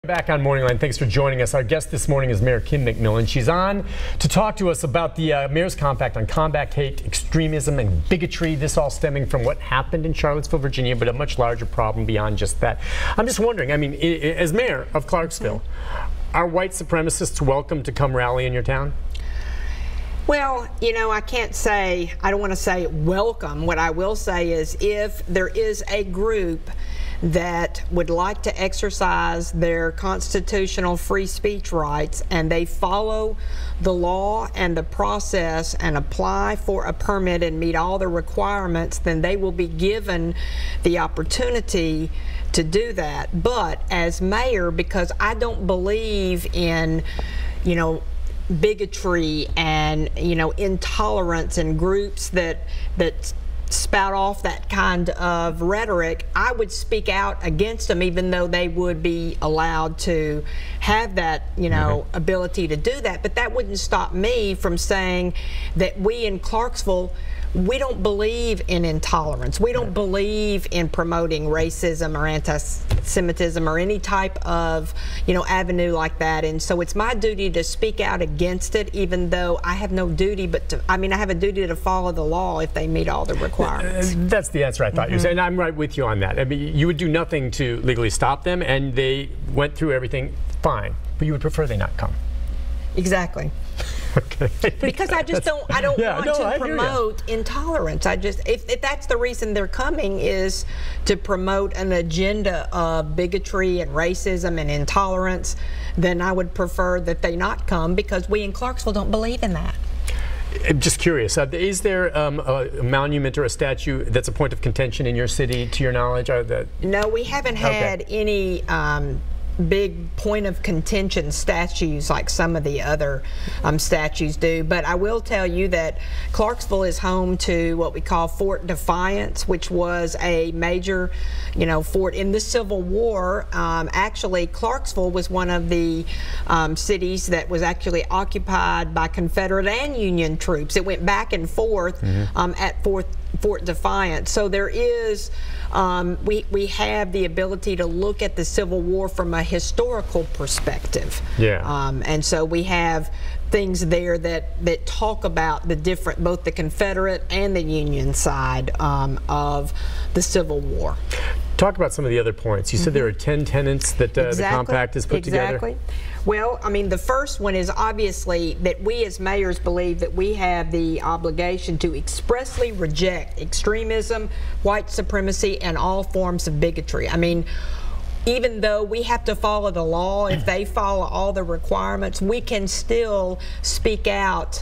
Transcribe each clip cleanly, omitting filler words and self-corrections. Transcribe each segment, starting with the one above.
Back on MorningLine. Thanks for joining us. Our guest this morning is Mayor Kim McMillan. She's on to talk to us about the Mayor's Compact on combat hate, extremism, and bigotry. This all stemming from what happened in Charlottesville, Virginia, but a much larger problem beyond just that. I'm just wondering, I mean, as mayor of Clarksville, are white supremacists welcome to come rally in your town? Well, you know, I don't want to say welcome. What I will say is if there is a group that would like to exercise their constitutional free speech rights and they follow the law and the process and apply for a permit and meet all the requirements, then they will be given the opportunity to do that. But as mayor, because I don't believe in, you know, bigotry and, you know, intolerance and groups that spout off that kind of rhetoric, I would speak out against them, even though they would be allowed to have that, you know, ability to do that. But that wouldn't stop me from saying that we in Clarksville, we don't believe in intolerance. We don't believe in promoting racism or anti-Semitism or any type of, you know, avenue like that. And so it's my duty to speak out against it, even though I have no duty but to, I mean, I have a duty to follow the law if they meet all the requirements. That's the answer I thought you said, and I'm right with you on that. I mean, you would do nothing to legally stop them, and they went through everything fine, but you would prefer they not come. Exactly. Okay. Because I just don't want to promote intolerance. I just, if that's the reason they're coming, is to promote an agenda of bigotry and racism and intolerance, then I would prefer that they not come, because we in Clarksville don't believe in that. I'm just curious, is there a monument or a statue that's a point of contention in your city, to your knowledge? No, we haven't had any big point of contention statues like some of the other statues do. But I will tell you that Clarksville is home to what we call Fort Defiance, which was a major, you know, fort in the Civil War. Actually, Clarksville was one of the cities that was actually occupied by Confederate and Union troops. It went back and forth at Fort Defiance. So there is, we have the ability to look at the Civil War from a historical perspective. Yeah. And so we have things there that talk about the different, both the Confederate and the Union side of the Civil War. Talk about some of the other points. You said there are 10 tenants that the compact has put together. Exactly. Well, I mean, the first one is obviously that we as mayors believe that we have the obligation to expressly reject extremism, white supremacy, and all forms of bigotry. I mean, even though we have to follow the law, if they follow all the requirements, we can still speak out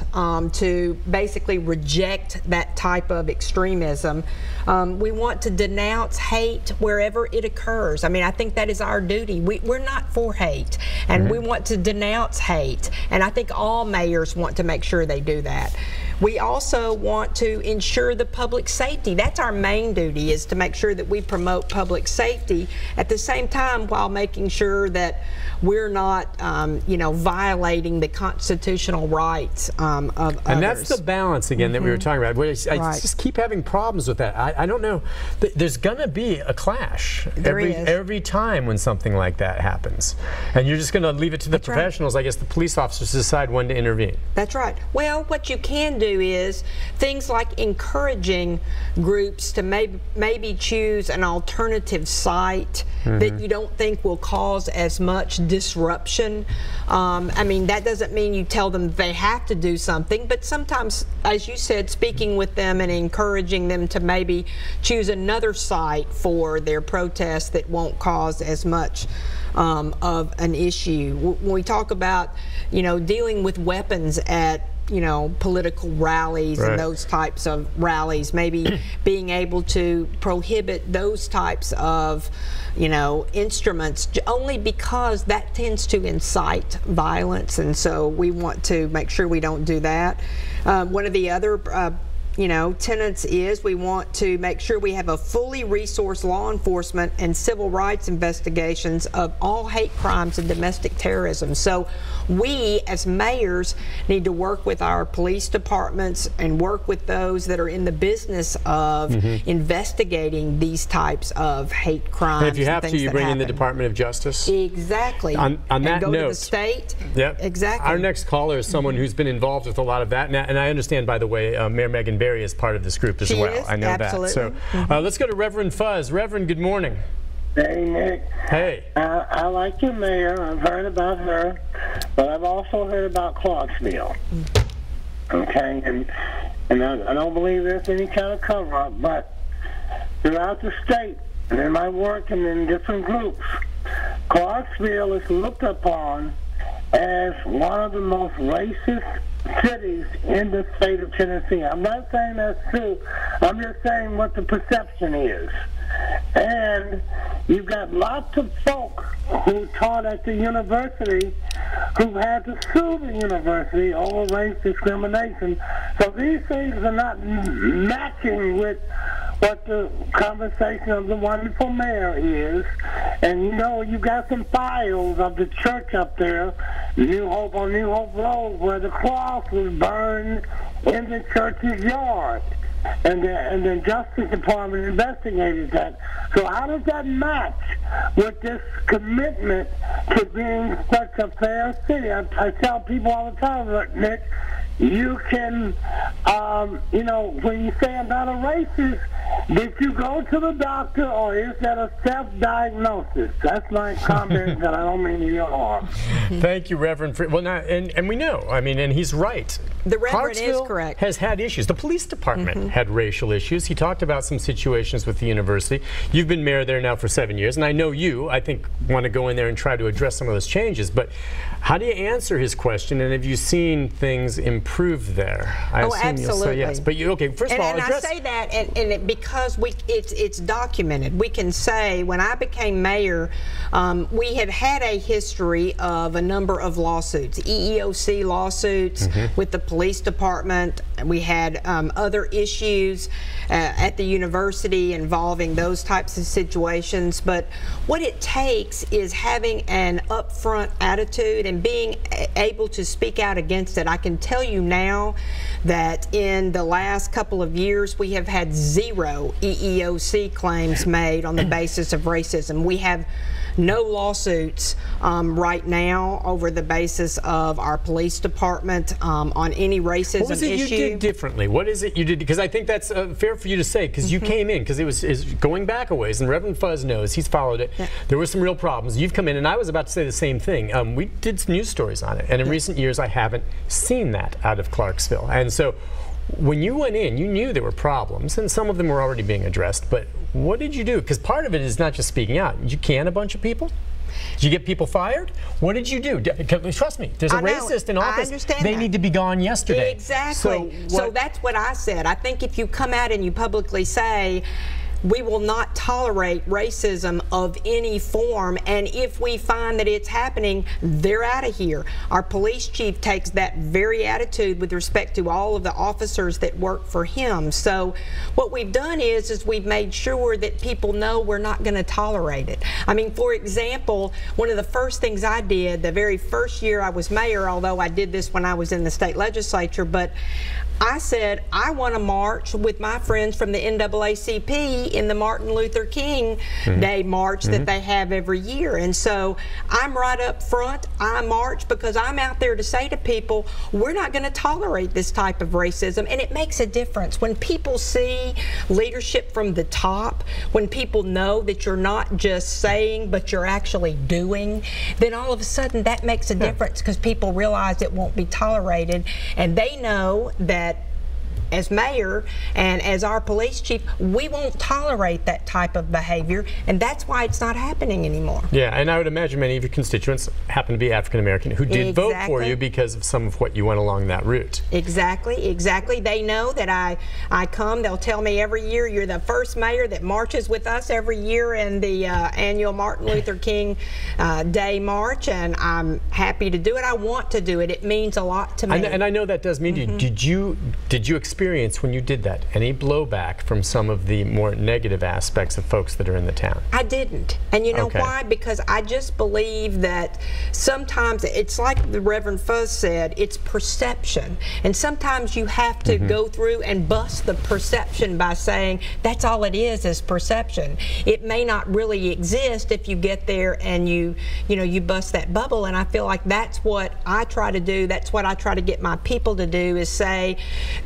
to basically reject that type of extremism. We want to denounce hate wherever it occurs. I mean, I think that is our duty. We're not for hate, and we want to denounce hate, and I think all mayors want to make sure they do that. We also want to ensure the public safety. That's our main duty, is to make sure that we promote public safety at the same time while making sure that we're not, you know, violating the constitutional rights of others. And that's the balance, again, that we were talking about. I just keep having problems with that. I don't know. There's going to be a clash every time when something like that happens. And you're just going to leave it to the professionals, I guess the police officers, to decide when to intervene. That's right. Well, what you can do is things like encouraging groups to maybe choose an alternative site that you don't think will cause as much disruption. I mean, that doesn't mean you tell them they have to do something, but sometimes, as you said, speaking with them and encouraging them to maybe choose another site for their protest that won't cause as much of an issue. When we talk about, you know, dealing with weapons at, you know, political rallies and those types of rallies, maybe being able to prohibit those types of, you know, instruments, only because that tends to incite violence, and so we want to make sure we don't do that. One of the other tenants is we want to make sure we have a fully resourced law enforcement and civil rights investigations of all hate crimes and domestic terrorism. So we as mayors need to work with our police departments and work with those that are in the business of investigating these types of hate crimes. And if you have to, you bring in the Department of Justice. Exactly. On that go note, to the state. Yep. Exactly. Our next caller is someone who's been involved with a lot of that, and I understand, by the way, Mayor Megan Barry is part of this group as well. Is, I know absolutely. that. So let's go to Reverend Fuzz. Reverend, good morning. Hey, Nick. Hey. I like your mayor. I've heard about her, but I've also heard about Clarksville. Okay, and I don't believe there's any kind of cover-up, but throughout the state, and in my work and in different groups, Clarksville is looked upon as one of the most racist cities in the state of Tennessee. I'm not saying that's true. I'm just saying what the perception is. And you've got lots of folk who taught at the university who had to sue the university over race discrimination. So these things are not matching with what the conversation of the wonderful mayor is. And you got some files of the church up there, New Hope on New Hope Road, where the cross was burned in the church's yard. And the Justice Department investigated that. So how does that match with this commitment to being such a fair city? I tell people all the time, look, Nick, you can, when you say I'm not a racist, did you go to the doctor, or is that a self-diagnosis? That's my comment, that I don't mean you harm. Thank you, Reverend. Well, now, and we know, and he's right. The Reverend is Clarksville correct. Has had issues. The police department had racial issues. He talked about some situations with the university. You've been mayor there now for 7 years, and I know I think, want to go in there and try to address some of those changes. But how do you answer his question, and have you seen things improve there? I assume absolutely. You'll say yes. But first of all, and I say that, because it's documented. We can say, when I became mayor, we had had a history of a number of lawsuits, EEOC lawsuits with the police department. We had other issues at the university involving those types of situations. But what it takes is having an upfront attitude and being able to speak out against it. I can tell you now that in the last couple of years, we have had 0 EEOC claims made on the basis of racism. We have no lawsuits right now over the basis of our police department on any racism issue. What was it you did differently? What is it you did? Because I think that's fair for you to say, because you came in, because is going back a ways, and Reverend Fuzz knows, he's followed it. Yeah. There were some real problems. You've come in, and I was about to say the same thing. We did some news stories on it, and in recent years, I haven't seen that out of Clarksville. And so, when you went in, you knew there were problems, and some of them were already being addressed, but what did you do? Because part of it is not just speaking out. Did you can a bunch of people? Did you get people fired? What did you do? Trust me, there's a racist in office. I understand they need to be gone yesterday. Exactly. So that's what I said. I think if you come out and you publicly say, we will not tolerate racism of any form, and if we find that it's happening, they're out of here. Our police chief takes that very attitude with respect to all of the officers that work for him. So what we've done is we've made sure that people know we're not going to tolerate it. I mean, for example, one of the first things I did the very first year I was mayor, although I did this when I was in the state legislature, but I said, I want to march with my friends from the NAACP in the Martin Luther King Day march that they have every year. And so I'm right up front. I march because I'm out there to say to people, we're not going to tolerate this type of racism. And it makes a difference. When people see leadership from the top, when people know that you're not just saying, but you're actually doing, then all of a sudden that makes a difference, because people realize it won't be tolerated. And they know that as mayor and as our police chief, we won't tolerate that type of behavior, and that's why it's not happening anymore. Yeah, and I would imagine many of your constituents happen to be African American who did vote for you because of some of what you went along that route. Exactly. They know that I come, they'll tell me every year, you're the first mayor that marches with us every year in the annual Martin Luther King Day March, and I'm happy to do it. I want to do it. It means a lot to me. And I know that does mean to you. Did you expect experience when you did that any blowback from some of the more negative aspects of folks that are in the town? I didn't. And you know why? Because I just believe that sometimes it's like the Reverend Fuzz said, it's perception. And sometimes you have to go through and bust the perception by saying that's all it is perception. It may not really exist if you get there and you bust that bubble. And I feel like that's what I try to do. That's what I try to get my people to do, is say,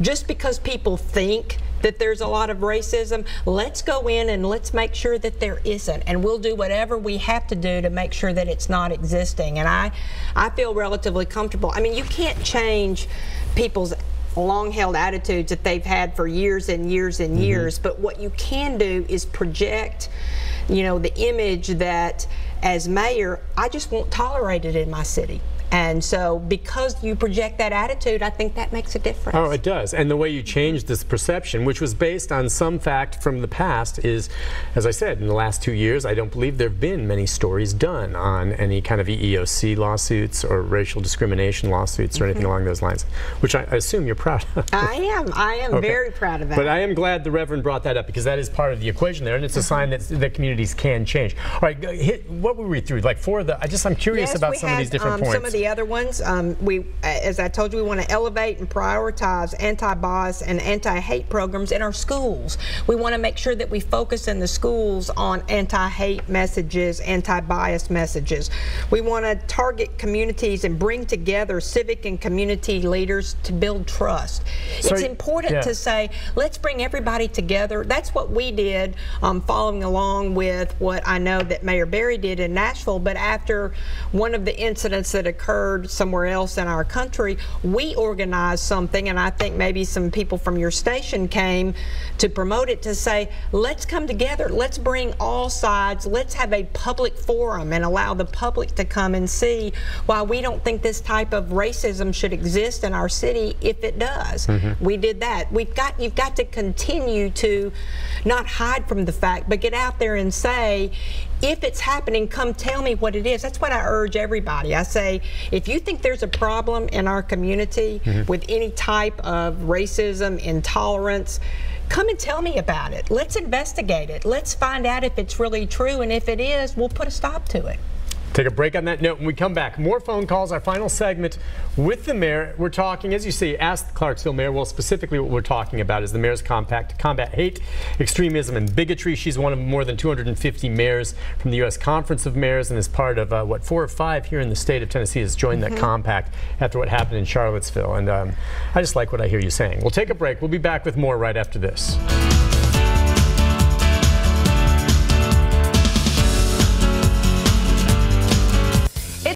just because people think that there's a lot of racism, let's go in and let's make sure that there isn't, and we'll do whatever we have to do to make sure that it's not existing. And I feel relatively comfortable. I mean, you can't change people's long-held attitudes that they've had for years and years and years, but what you can do is project, the image that as mayor, I just won't tolerate it in my city. And so because you project that attitude, I think that makes a difference. Oh, it does. And the way you change this perception, which was based on some fact from the past, is, as I said, in the last 2 years, I don't believe there have been many stories done on any kind of EEOC lawsuits or racial discrimination lawsuits or anything along those lines, which I assume you're proud of. I am very proud of that. But I am glad the Reverend brought that up, because that is part of the equation there, and it's a sign that communities can change. All right, what were we through? Like four of the, I'm curious about some of these different points. Some of the other ones, as I told you, we want to elevate and prioritize anti-bias and anti-hate programs in our schools. We want to make sure that we focus in the schools on anti-hate messages, anti-bias messages. We want to target communities and bring together civic and community leaders to build trust. It's important to say, let's bring everybody together. That's what we did, following along with what I know that Mayor Berry did in Nashville. But after one of the incidents that occurred somewhere else in our country, we organized something, and I think maybe some people from your station came to promote it, to say, let's come together, let's bring all sides, let's have a public forum and allow the public to come and see why we don't think this type of racism should exist in our city if it does. We did that. You've got to continue to not hide from the fact, but get out there and say, if it's happening, come tell me what it is. That's what I urge everybody. I say, if you think there's a problem in our community with any type of racism, intolerance, come and tell me about it. Let's investigate it. Let's find out if it's really true, and if it is, we'll put a stop to it. Take a break on that note. When we come back, more phone calls, our final segment with the mayor. We're talking, as you see, Ask the Clarksville Mayor. Well, specifically what we're talking about is the mayor's compact to combat hate, extremism, and bigotry. She's one of more than 250 mayors from the U.S. Conference of Mayors, and is part of, 4 or 5 here in the state of Tennessee has joined that compact after what happened in Charlottesville. And I just like what I hear you saying. We'll take a break. We'll be back with more right after this.